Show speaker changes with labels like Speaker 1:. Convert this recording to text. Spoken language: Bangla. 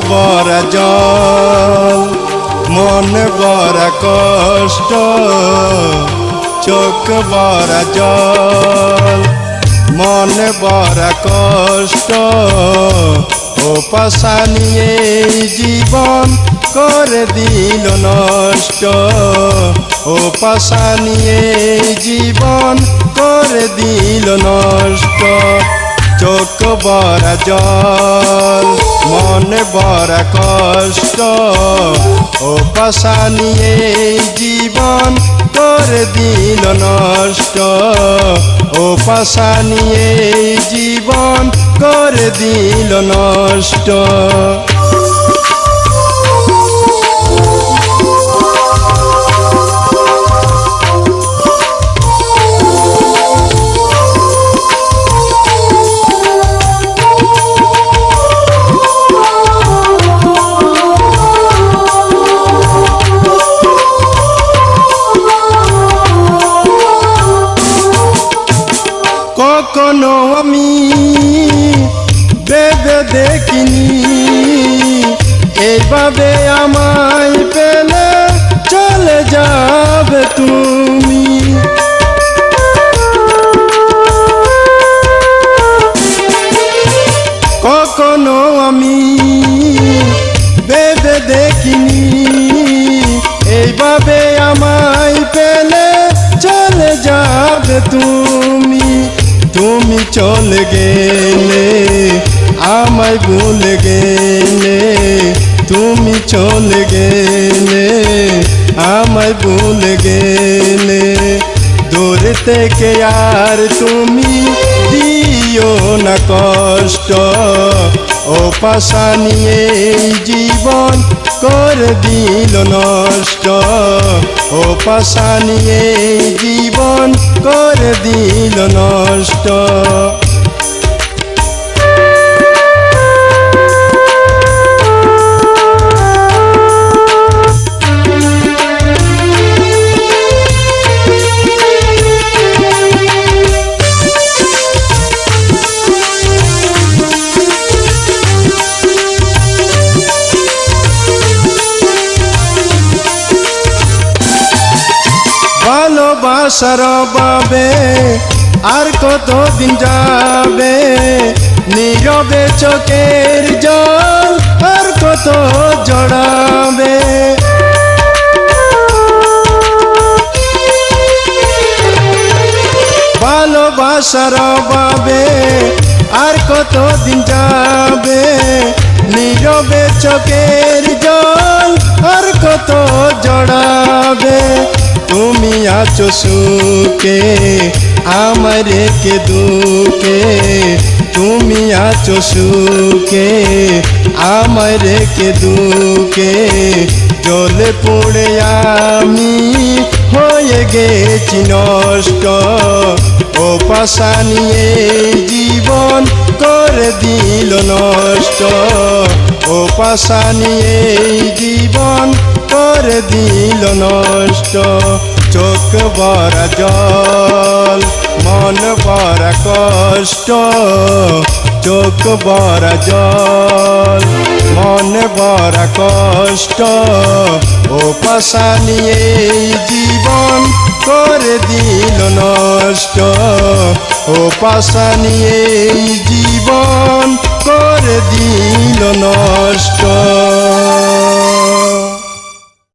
Speaker 1: ভরা জল মন ভরা কষ্ট চোখ ভরা জল মন ভরা কষ্ট ও পাশা নিয়ে জীবন করে দিল নষ্ট ও পাশা নিয়ে জীবন করে দিল নষ্ট চোখ ভরা জল মন ভরা কষ্ট ও পাশা নিয়ে জীবন করে দিল নষ্ট ও পাশা নিয়ে জীবন করে দিল নষ্ট কখনো আমি ভেবে দেখিনি এইভাবে আমায় পেলে চলে যাবে তুমি কখনো আমি ভেবে দেখিনি এইভাবে আমায় পেলে চলে যাবে তুমি তুমি চলে গেলে আমায় ভুলে গেলে তুমি চলে গেলে আমায় ভুলে গেলে দূর থেকে আর তুমি দিও না কষ্ট ও পাশা নিয়ে জীবন করে দিল নষ্ট ও পাশা নিয়ে জীবন করে দিল নষ্ট ভালোবাসার অভাবে আর কতদিন যাবে নীরবে চোখের জল আর কত জড়াবে ভালোবাসার অভাবে আর কতদিন যাবে নীরবে চোখের জল আর কত জড়াবে তুমি আছো সুখে আমায় রেখে দুঃখে তুমি আছো সুখে আমায় রেখে দুঃখে জ্বলে পড়ে আমি হয়ে গেছি নষ্ট ও পাশা নিয়ে জীবন করে দিল নষ্ট ও পাশা নিয়ে জীবন করে দিল নষ্ট চোখ ভরা জল মন ভরা কষ্ট চোখ ভরা জল মন ভরা কষ্ট ও পাশা নিয়ে জীবন করে দিল নষ্ট ও পাশা নিয়ে জীবন করে দিল নষ্ট